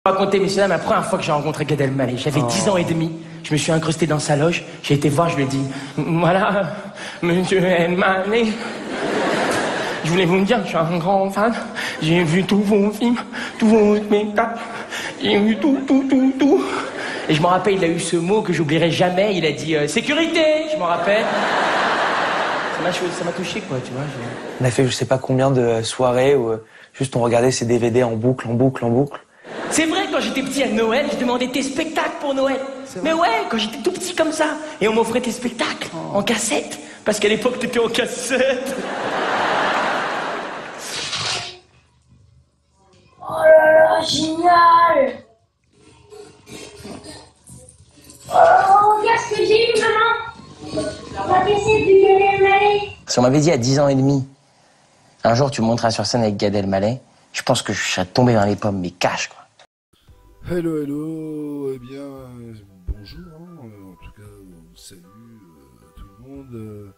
Raconter, mais c'est là ma première fois que j'ai rencontré Gad Elmaleh. J'avais 10 ans et demi. Je me suis incrusté dans sa loge. J'ai été voir, je lui ai dit, voilà, monsieur Elmaleh. Je voulais vous dire que je suis un grand fan. J'ai vu tous vos films, tous vos spectacles. J'ai vu tout. Et je me rappelle, il a eu ce mot que j'oublierai jamais. Il a dit sécurité, je me rappelle. Ça m'a touché, quoi, tu vois. On a fait je sais pas combien de soirées où juste on regardait ces DVD en boucle. C'est vrai, quand j'étais petit à Noël, je demandais tes spectacles pour Noël. Mais ouais, quand j'étais tout petit comme ça. Et on m'offrait tes spectacles en cassette. Parce qu'à l'époque, t'étais en cassette. Oh là là, génial! Oh, regarde ce que j'ai eu, maman! La cassette du Gad Elmaleh. Si on m'avait dit à 10 ans et demi, un jour tu monteras sur scène avec Gad Elmaleh, je pense que je serais tombé dans les pommes, mais cash, quoi. Hello, eh bien, bonjour, hein, en tout cas, salut à tout le monde.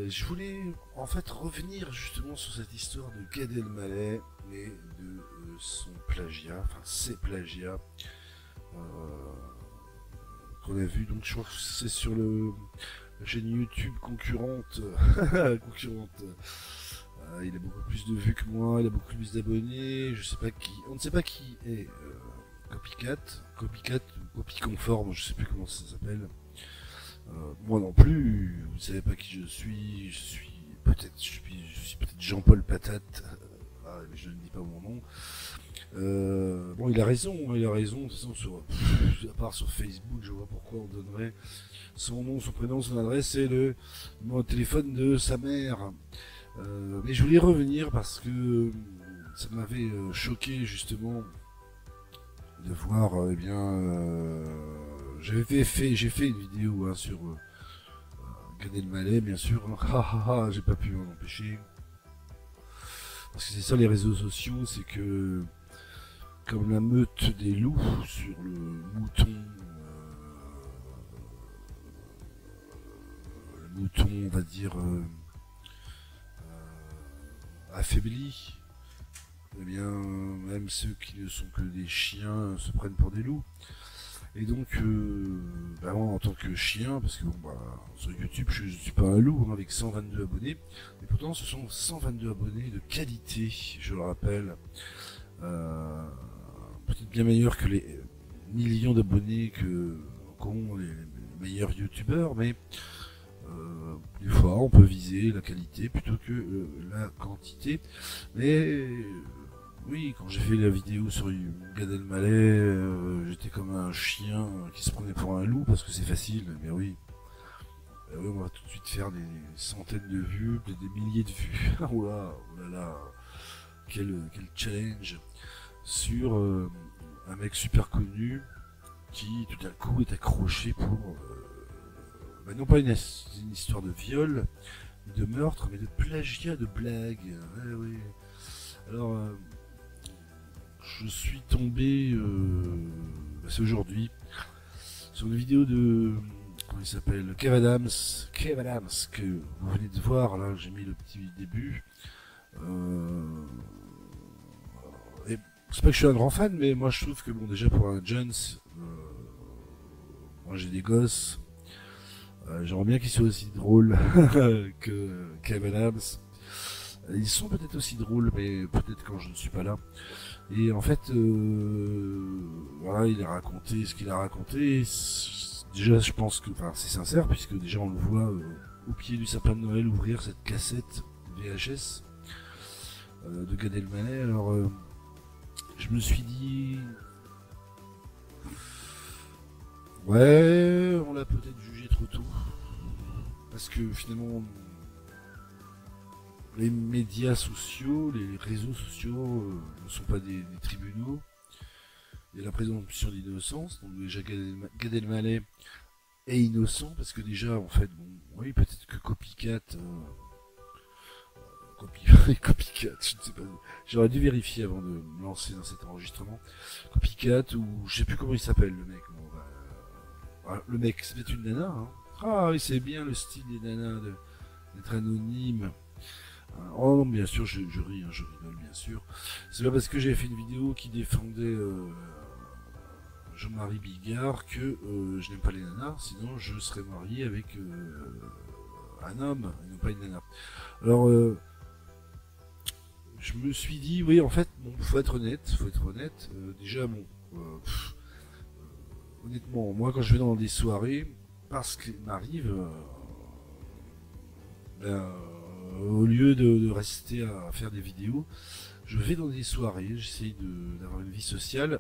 Je voulais en fait revenir justement sur cette histoire de Gad Elmaleh et de son plagiat, enfin ses plagiats qu'on a vu. Donc je crois que c'est sur la chaîne YouTube concurrente. Il a beaucoup plus de vues que moi, il a beaucoup plus d'abonnés, je sais pas qui, on ne sait pas qui est Copycat ou Copy Conforme, je sais plus comment ça s'appelle. Moi non plus, vous savez pas qui je suis peut-être Jean-Paul Patate, mais je ne dis pas mon nom. Bon, il a raison, de toute façon, à part sur Facebook, je vois pourquoi on donnerait son nom, son prénom, son adresse et le numéro de téléphone de sa mère. Mais je voulais revenir parce que ça m'avait choqué justement de voir, j'ai fait une vidéo sur Gad Elmaleh, bien sûr. J'ai pas pu m'en empêcher. Parce que c'est ça les réseaux sociaux, c'est que comme la meute des loups sur le mouton, on va dire. Affaiblis, eh bien, même ceux qui ne sont que des chiens se prennent pour des loups. Et donc, moi, en tant que chien, parce que sur YouTube, je ne suis pas un loup, avec 122 abonnés, mais pourtant, ce sont 122 abonnés de qualité, je le rappelle. Peut-être bien meilleur que les millions d'abonnés qu'ont les meilleurs youtubeurs, mais des fois on peut viser la qualité plutôt que la quantité. Mais oui, quand j'ai fait la vidéo sur Gad Elmaleh, j'étais comme un chien qui se prenait pour un loup parce que c'est facile. Mais oui, on va tout de suite faire des centaines de vues, peut-être des milliers de vues. Oh là, quel challenge sur un mec super connu qui tout à coup est accroché pour non pas une histoire de viol, de meurtre, mais de plagiat, de blague. Ouais, oui. Alors, je suis tombé, c'est aujourd'hui, sur une vidéo de, comment il s'appelle, Kev Adams, que vous venez de voir, là, j'ai mis le petit début. Et c'est pas que je suis un grand fan, mais moi je trouve que, bon, déjà pour un Jones, moi j'ai des gosses, j'aimerais bien qu'ils soient aussi drôles que Kev Adams. Ils sont peut-être aussi drôles, mais peut-être quand je ne suis pas là. Et en fait, voilà, il a raconté ce qu'il a raconté. Déjà, je pense que, enfin, c'est sincère, puisque déjà on le voit au pied du sapin de Noël ouvrir cette cassette VHS de Gad Elmaleh. Alors, je me suis dit, ouais, on l'a peut-être jugé trop tôt, parce que finalement, les médias sociaux, les réseaux sociaux ne sont pas des tribunaux. Il y a la présomption d'innocence, donc déjà Gad Elmaleh est innocent, parce que déjà, en fait, bon, oui, peut-être que Copycat, Copycat, je ne sais pas, j'aurais dû vérifier avant de me lancer dans cet enregistrement. Copycat, ou je sais plus comment il s'appelle, le mec. Bon, le mec, c'est peut-être une nana, hein. Ah oui, c'est bien le style des nanas d'être anonyme. Oh non, bien sûr, je ris, hein, je rigole, bien sûr. C'est pas parce que j'avais fait une vidéo qui défendait Jean-Marie Bigard que je n'aime pas les nanas, sinon je serais marié avec un homme, et non pas une nana. Alors, je me suis dit, oui, en fait, bon, faut être honnête, déjà, bon, honnêtement, moi, quand je vais dans des soirées, parce qu'il m'arrive, ben, au lieu de rester à faire des vidéos, je vais dans des soirées, j'essaye d'avoir une vie sociale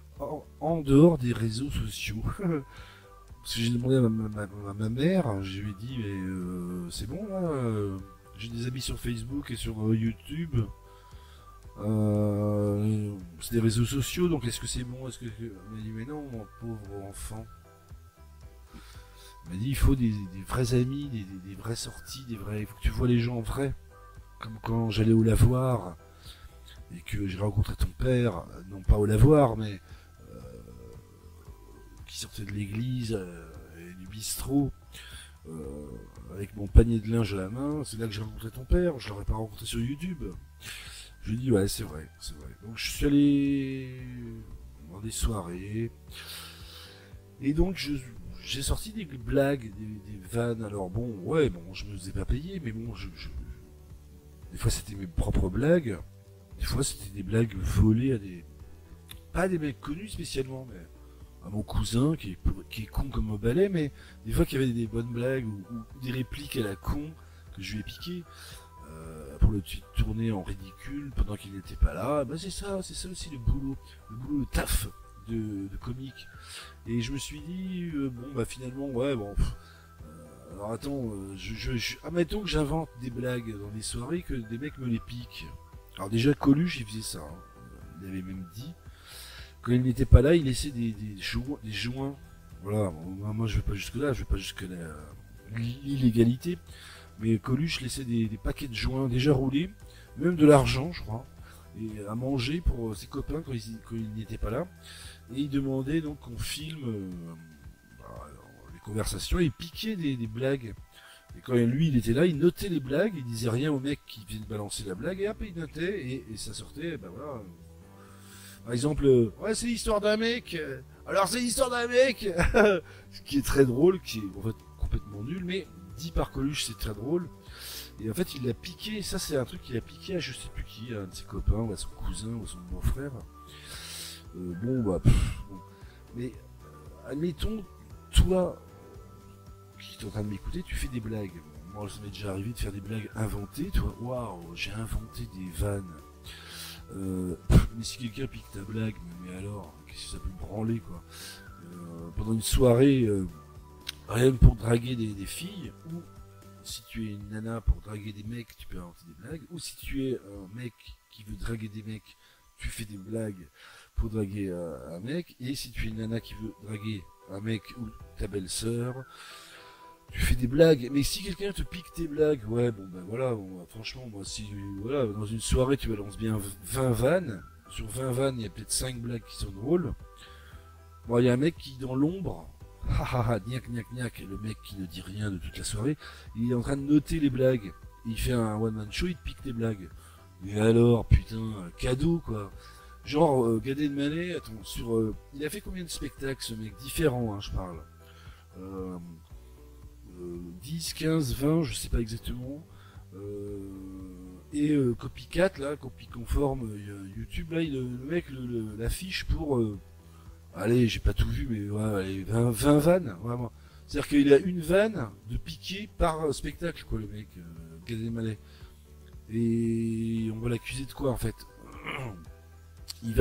en dehors des réseaux sociaux. Parce que j'ai demandé à ma mère, je lui ai dit, mais c'est bon là, j'ai des amis sur Facebook et sur YouTube. C'est des réseaux sociaux, donc est-ce que c'est bon? Elle m'a dit, mais non, mon pauvre enfant. Elle m'a dit, il faut des vrais amis, des vraies sorties, il faut que tu vois les gens en vrai. Comme quand j'allais au lavoir et que j'ai rencontré ton père, non pas au lavoir, mais qui sortait de l'église et du bistrot avec mon panier de linge à la main. C'est là que j'ai rencontré ton père, je l'aurais pas rencontré sur YouTube. Je lui ai dit, ouais, c'est vrai, c'est vrai. Donc je suis allé dans des soirées et donc j'ai sorti des blagues, des vannes. Alors bon, ouais, bon, je me faisais pas payer, mais bon, des fois c'était mes propres blagues, des fois c'était des blagues volées à pas à des mecs connus spécialement, mais à mon cousin qui est con comme un balai, mais des fois qu'il y avait des bonnes blagues ou des répliques à la con que je lui ai piqué pour le tourner en ridicule pendant qu'il n'était pas là. Ben c'est ça aussi le boulot, le taf de comique. Et je me suis dit bon bah finalement ouais bon. Alors attends, admettons que j'invente des blagues dans des soirées, que des mecs me les piquent. Alors déjà Coluche il faisait ça, hein. Il avait même dit, quand il n'était pas là, il laissait des joints. Voilà, moi je vais pas jusque là, je vais pas jusque l'illégalité, mais Coluche laissait des paquets de joints déjà roulés, même de l'argent je crois, et à manger pour ses copains quand il n'était pas là. Et il demandait donc qu'on filme conversation, il piquait des blagues. Et quand lui il était là, il notait les blagues, il disait rien au mec qui venait de balancer la blague, et hop, il notait, et ça sortait, ben voilà. Par exemple, ouais, c'est l'histoire d'un mec, alors c'est l'histoire d'un mec, ce qui est très drôle, qui est en fait complètement nul, mais dit par Coluche, c'est très drôle. Et en fait, il l'a piqué, ça c'est un truc qu'il a piqué à je sais plus qui, à un de ses copains, ou à son cousin, ou à son beau-frère. Bon, bah, bon. Mais, admettons, toi, qui est en train de m'écouter, tu fais des blagues. Moi, ça m'est déjà arrivé de faire des blagues inventées. Toi, waouh, j'ai inventé des vannes. Mais si quelqu'un pique ta blague, mais alors, qu'est-ce que ça peut me branler, quoi. Pendant une soirée, rien que pour draguer des filles, ou si tu es une nana pour draguer des mecs, tu peux inventer des blagues, ou si tu es un mec qui veut draguer des mecs, tu fais des blagues pour draguer un mec, et si tu es une nana qui veut draguer un mec ou ta belle-sœur, tu fais des blagues. Mais si quelqu'un te pique tes blagues, ouais, bon ben voilà, bon, franchement, moi si voilà, dans une soirée tu balances bien 20 vannes, sur 20 vannes il y a peut-être 5 blagues qui sont drôles. Bon, il y a un mec qui dans l'ombre, hahaha, gnac gnac gnac, le mec qui ne dit rien de toute la soirée, il est en train de noter les blagues, il fait un one man show, il te pique tes blagues. Mais alors, putain, cadeau quoi. Genre, Gad Elmaleh, attends, il a fait combien de spectacles ce mec? Différents, hein, je parle. 10, 15, 20, je sais pas exactement. Et Copycat, là, copie conforme YouTube, là, le mec l'affiche pour... allez, j'ai pas tout vu, mais ouais, allez, 20 vannes, vraiment. C'est-à-dire qu'il a une vanne de piqué par spectacle, quoi, le mec, Gad Elmaleh. Et on va l'accuser de quoi, en fait? On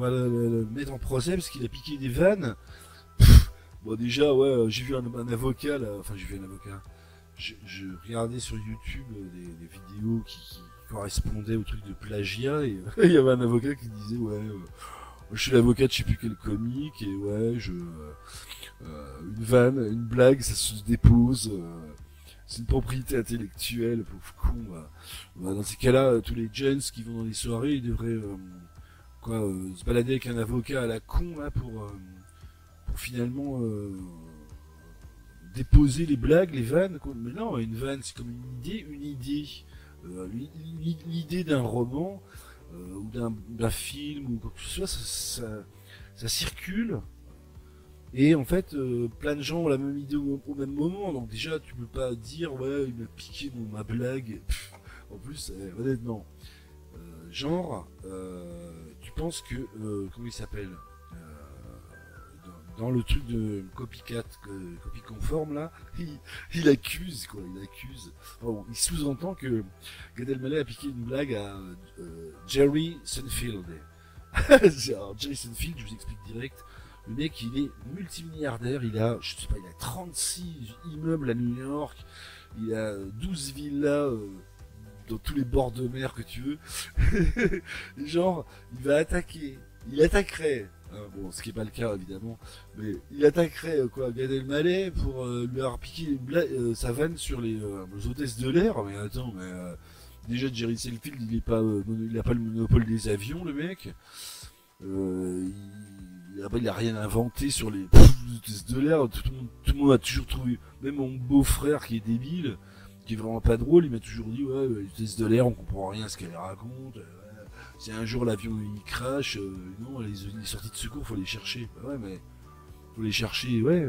va le mettre en procès parce qu'il a piqué des vannes. Bon, déjà, ouais, j'ai vu un avocat là, enfin j'ai vu un avocat. Je regardais sur YouTube des vidéos qui correspondaient au truc de plagiat, et il y avait un avocat qui disait ouais, je suis l'avocat de je sais plus quel comique, et ouais, une vanne, une blague, ça se dépose. C'est une propriété intellectuelle, pauvre con. Bah, dans ces cas-là, tous les gens qui vont dans les soirées, ils devraient se balader avec un avocat à la con là pour finalement déposer les blagues, les vannes, quoi. Mais non, une vanne c'est comme une idée. l'idée d'un roman ou d'un film ou quoi que ce soit, ça circule. Et en fait, plein de gens ont la même idée au même moment. Donc déjà, tu peux pas dire ouais, il m'a piqué ma blague. Pff, en plus, honnêtement, tu penses que comment il s'appelle dans le truc de copycat, copie conforme là, il accuse quoi, il accuse. Bon, il sous-entend que Gad Elmaleh a piqué une blague à Jerry Seinfeld. Alors, Jerry Seinfeld, je vous explique direct. Le mec, il est multimilliardaire, il a 36 immeubles à New York, il a 12 villas dans tous les bords de mer que tu veux. Genre, il attaquerait, hein, bon, ce qui est pas le cas évidemment, mais il attaquerait Gad Elmaleh pour lui avoir piqué sa vanne sur les hôtesses de l'air. Mais attends, déjà Jerry Seinfeld, il a pas le monopole des avions, le mec. Il a rien inventé sur les hôtesses de l'air. Tout le monde a toujours trouvé, même mon beau-frère qui est débile, qui est vraiment pas drôle, il m'a toujours dit ouais, les hôtesses de l'air, on comprend rien à ce qu'elle raconte. Si un jour l'avion il crash, non, les sorties de secours, faut les chercher. Bah ouais, mais faut les chercher, ouais.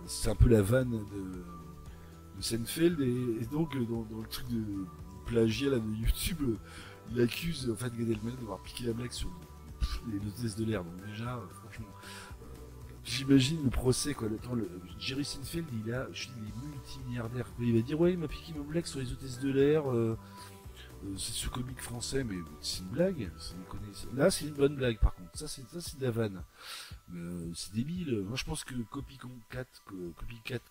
C'est un peu la vanne de Seinfeld et donc dans le truc de plagiat là, de YouTube, il accuse en fait Gad Elmaleh d'avoir piqué la blague sur les hôtesses de l'air. Donc déjà, franchement, j'imagine le procès quoi. Jerry Seinfeld, il est multimilliardaire. Il va dire ouais, il m'a piqué ma blague sur les hôtesses de l'air. C'est ce comique français, mais c'est une blague. Là, c'est une bonne blague par contre. Ça, c'est de la vanne. C'est débile. Moi, je pense que Copycat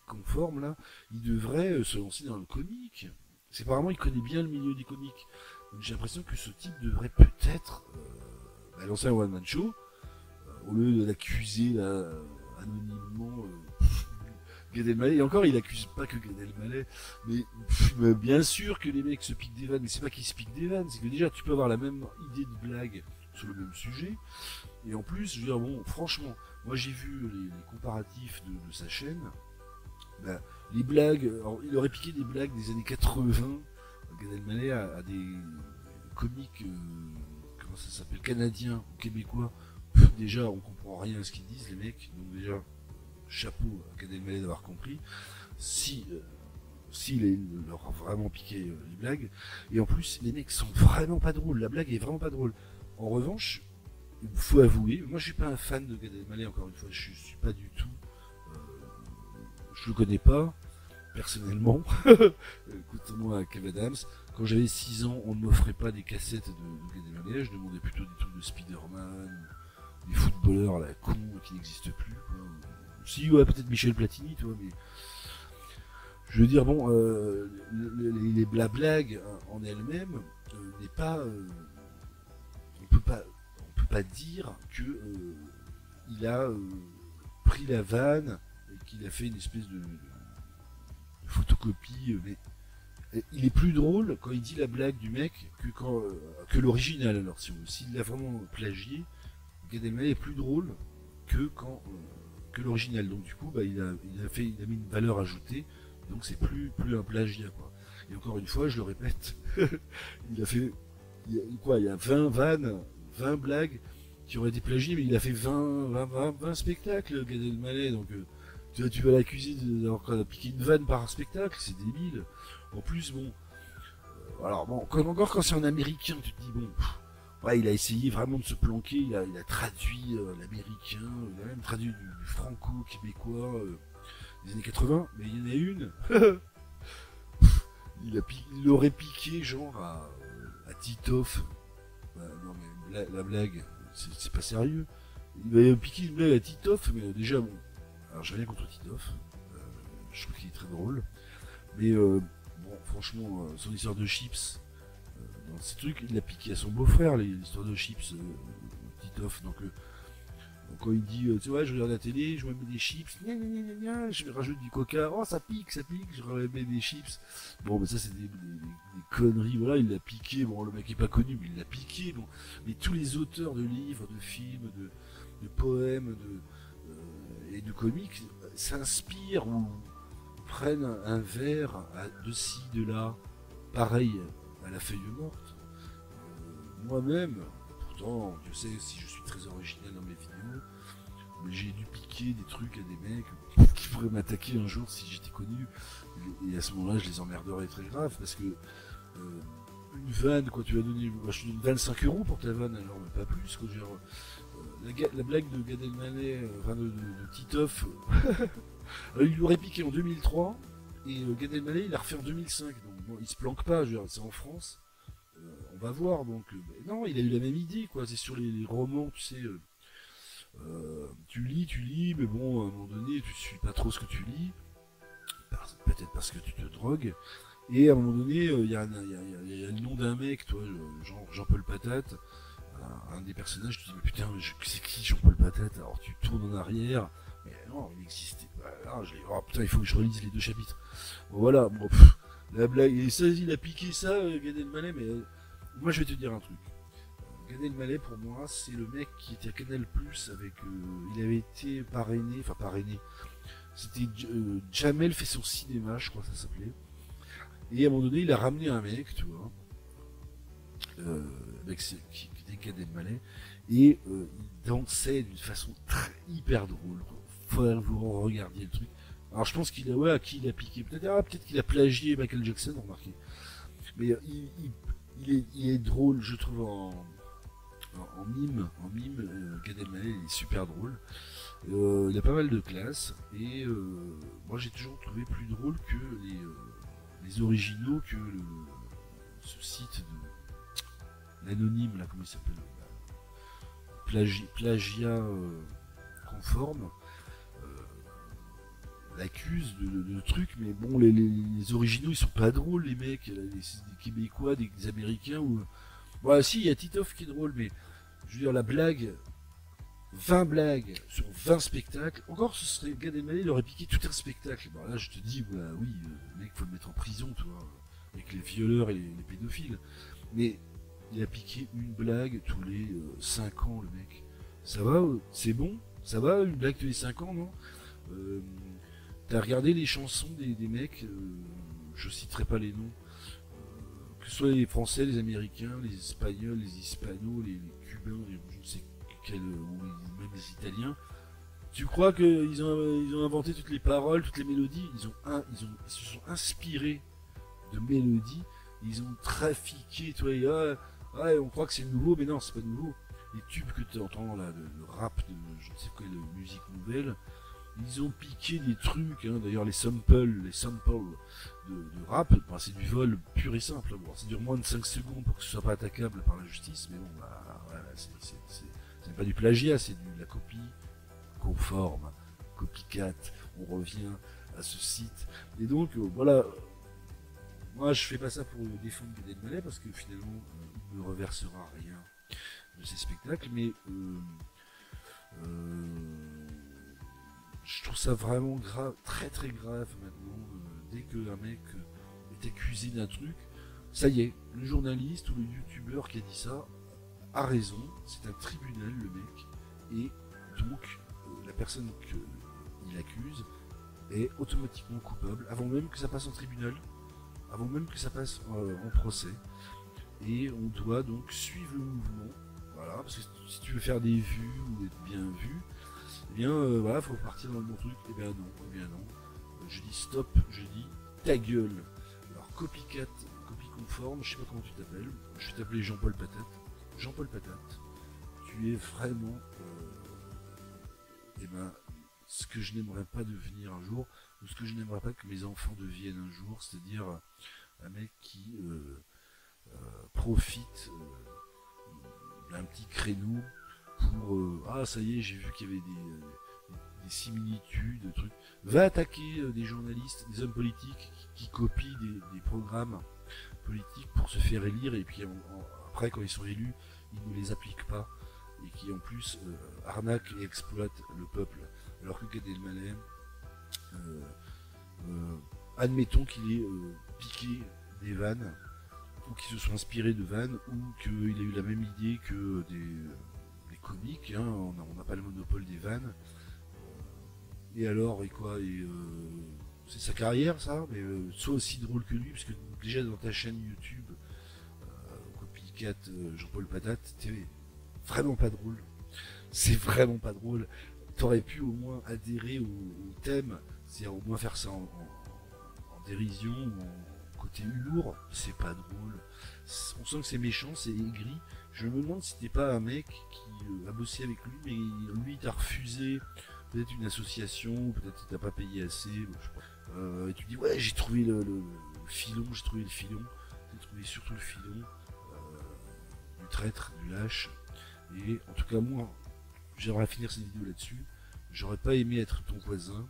conforme là, il devrait se lancer dans le comique. C'est apparemment, il connaît bien le milieu des comiques. Donc, j'ai l'impression que ce type devrait peut-être lancer un one-man show au lieu de l'accuser là, anonymement. Gad Elmaleh, et encore il accuse pas que Gad Elmaleh, mais bien sûr que les mecs se piquent des vannes, mais c'est pas qu'ils se piquent des vannes, c'est que déjà tu peux avoir la même idée de blague sur le même sujet, et en plus, je veux dire, bon, franchement, moi j'ai vu les comparatifs de sa chaîne, les blagues, alors, il aurait piqué des blagues des années 80, Gad Elmaleh à des comiques, comment ça s'appelle, canadiens ou québécois, déjà on comprend rien à ce qu'ils disent les mecs, donc déjà chapeau à Gad Elmaleh d'avoir compris s'il leur a vraiment piqué les blagues, et en plus les mecs sont vraiment pas drôles, la blague est vraiment pas drôle. En revanche, il faut avouer, moi je suis pas un fan de Gad Elmaleh, encore une fois, je suis pas du tout, je le connais pas personnellement. Écoute-moi, Kev Adams, quand j'avais 6 ans, on ne m'offrait pas des cassettes de Gad Elmaleh, je demandais plutôt des trucs de Spider-Man, des footballeurs à la con qui n'existent plus, quoi. Si, ouais, peut-être Michel Platini, toi, mais je veux dire, bon, la blague en elle-même n'est pas, on peut pas dire que il a pris la vanne et qu'il a fait une espèce de photocopie, mais il est plus drôle quand il dit la blague du mec que l'original. Alors, s'il l'a vraiment plagié, Gad Elmaleh est plus drôle que l'original. Donc du coup, il a mis une valeur ajoutée. Donc c'est plus un plagiat, quoi. Et encore une fois, je le répète, il y a 20 vannes, 20 blagues qui auraient été plagiées, mais il a fait 20 spectacles, Gad Elmaleh. Donc tu vas l'accuser d'avoir piqué une vanne par spectacle, c'est débile. En plus, bon, alors bon, quand c'est un américain, tu te dis bon. Ouais, il a essayé vraiment de se planquer, il a traduit l'américain, il a même traduit du franco-québécois des années 80, mais il y en a une, il aurait piqué genre à Titoff. Non mais la blague, c'est pas sérieux. Il avait piqué une blague à Titoff, mais déjà bon, alors j'ai rien contre Titoff, je trouve qu'il est très drôle, mais bon, franchement, son histoire de chips, dans ces trucs, il a piqué à son beau-frère l'histoire de chips, Titoff. Donc quand il dit, tu vois, je regarde la télé, je me mets des chips, je rajoute du coca, oh ça pique, je remets des chips. Bon, mais ça c'est des conneries, voilà, il l'a piqué. Bon, le mec est pas connu, mais il l'a piqué. Bon, mais tous les auteurs de livres, de films, de poèmes, et de comics s'inspirent ou prennent un verre de ci, de là, pareil à la feuille morte. Moi-même, pourtant, Dieu sait si je suis très original dans mes vidéos, mais j'ai dû piquer des trucs à des mecs qui pourraient m'attaquer un jour si j'étais connu. Et à ce moment-là, je les emmerderais très grave parce que une vanne, quoi, tu vas donner, moi, je te donne une vanne 5 € pour ta vanne, alors mais pas plus, quoi, genre, la blague de Gad Elmaleh, enfin de Titoff, il l'aurait piqué en 2003 et Gad Elmaleh il l'a refait en 2005, donc bon, il se planque pas, c'est en France, on va voir, donc non, il a eu la même idée, quoi, c'est sur les romans, tu sais, tu lis, mais bon, à un moment donné, tu suis pas trop ce que tu lis, peut-être parce que tu te drogues. Et à un moment donné, il y a le nom d'un mec, toi, Jean-Paul Patate, un des personnages, tu te dis, mais putain, c'est qui Jean-Paul Patate? Alors tu tournes en arrière, mais non, il existait pas. Là, oh putain, il faut que je relise les 2 chapitres. Bon, voilà, bon, la blague, et ça, il a piqué ça, Gad Elmaleh, mais moi je vais te dire un truc. Gad Elmaleh, pour moi, c'est le mec qui était à Canal+, avec, il avait été parrainé, c'était Jamel fait son cinéma, je crois que ça s'appelait. Et à un moment donné, il a ramené un mec, tu vois, qui était Gad Elmaleh, et il dansait d'une façon hyper drôle. Faudrait que vous regardiez le truc. Alors je pense qu'il a, ouais, à qui il a piqué. Peut-être qu'il a plagié Michael Jackson, remarquez. Mais il est drôle, je trouve, en mime. Gad Elmaleh, il est super drôle. Il a pas mal de classe, et moi j'ai toujours trouvé plus drôle que les originaux, que ce site de l'anonyme, là, comment il s'appelle, plagiat conforme, l'accuse de trucs, mais bon, les originaux ils sont pas drôles, les mecs, des Québécois, des Américains, ou bon, si, il y a Titoff qui est drôle, mais je veux dire, la blague, 20 blagues sur 20 spectacles, encore ce serait Gad Elmaleh, il aurait piqué tout un spectacle. Bon, là je te dis, bah, oui, le mec faut le mettre en prison, tu vois, avec les violeurs et les pédophiles, mais il a piqué une blague tous les 5 ans, le mec. Ça va, c'est bon, ça va, une blague tous les 5 ans, non? T'as regardé les chansons des mecs, je citerai pas les noms, que ce soit les Français, les Américains, les Espagnols, les Hispanos, les Cubains, je ne sais quel, ou même les Italiens. Tu crois qu'ils ont inventé toutes les paroles, toutes les mélodies? Ils se sont inspirés de mélodies, ils ont trafiqué, toi, et, ouais, on croit que c'est nouveau, mais non, c'est pas nouveau. Les tubes que tu entends là, le rap de je ne sais quoi, de musique nouvelle, ils ont piqué des trucs, hein. D'ailleurs les samples de rap, ben, c'est du vol pur et simple. Bon, ça dure moins de 5 secondes pour que ce soit pas attaquable par la justice, mais bon, bah, voilà, c'est pas du plagiat, c'est de la copie conforme, copycat. On revient à ce site. Et donc, voilà, moi je fais pas ça pour défendre Gad Elmaleh, parce que finalement, il ne reversera rien de ces spectacles, mais je trouve ça vraiment grave, très très grave maintenant, dès qu'un mec est accusé d'un truc, ça y est, le journaliste ou le youtubeur qui a dit ça a raison, c'est un tribunal le mec, et donc la personne qu'il accuse est automatiquement coupable, avant même que ça passe en tribunal, avant même que ça passe en procès, et on doit donc suivre le mouvement, voilà, parce que si tu veux faire des vues ou être bien vu, eh bien voilà, faut partir dans le bon truc. Eh bien non. Je dis stop, je dis ta gueule. Alors copie conforme, je sais pas comment tu t'appelles, je vais t'appeler Jean-Paul Patate. Jean-Paul Patate, tu es vraiment eh ben, ce que je n'aimerais pas devenir un jour, ou ce que je n'aimerais pas que mes enfants deviennent un jour, c'est-à-dire un mec qui profite d'un petit créneau pour ah ça y est, j'ai vu qu'il y avait des similitudes, des trucs. Va attaquer des journalistes, des hommes politiques qui copient des programmes politiques pour se faire élire, et puis après quand ils sont élus, ils ne les appliquent pas, et qui en plus arnaquent et exploitent le peuple. Alors que Gad Elmaleh, admettons qu'il ait piqué des vannes, ou qu'ils se soient inspirés de vannes, ou qu'il ait eu la même idée que des comiques, hein, on n'a pas le monopole des vannes. Et alors, et quoi, et c'est sa carrière ça, mais sois aussi drôle que lui, parce que déjà dans ta chaîne YouTube, Copycat Jean-Paul Patate, t'es vraiment pas drôle. C'est vraiment pas drôle. T'aurais pu au moins adhérer au thème, c'est-à-dire au moins faire ça en dérision ou en côté humour. C'est pas drôle. On sent que c'est méchant, c'est aigri. Je me demande si t'es pas un mec qui a bossé avec lui, mais lui t'a refusé peut-être une association, peut-être qu'il t'a pas payé assez. Et tu dis ouais, j'ai trouvé le filon, j'ai trouvé surtout le filon du traître, du lâche. Et en tout cas moi, j'aimerais finir cette vidéo là-dessus. J'aurais pas aimé être ton voisin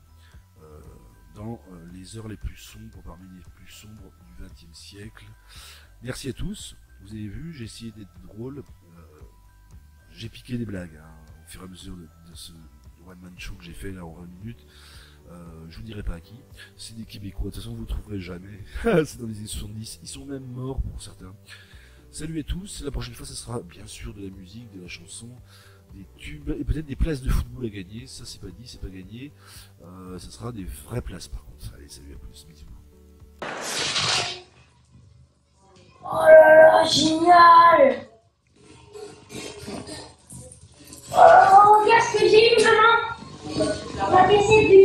dans les heures les plus sombres, parmi les plus sombres du XXe siècle. Merci à tous. Vous avez vu, j'ai essayé d'être drôle. J'ai piqué des blagues au fur et à mesure de ce one-man show que j'ai fait là en 20 minutes. Je vous dirai pas à qui. C'est des Québécois. De toute façon, vous ne trouverez jamais. C'est dans les années 70. Ils sont même morts pour certains. Salut à tous. La prochaine fois, ça sera bien sûr de la musique, de la chanson, des tubes et peut-être des places de football à gagner. Ça, c'est pas dit, c'est pas gagné. Ça sera des vraies places par contre. Allez, salut, à plus. Bisous. Oh là là, génial! Oh, regarde ce que j'ai eu, maman! Ma cassette de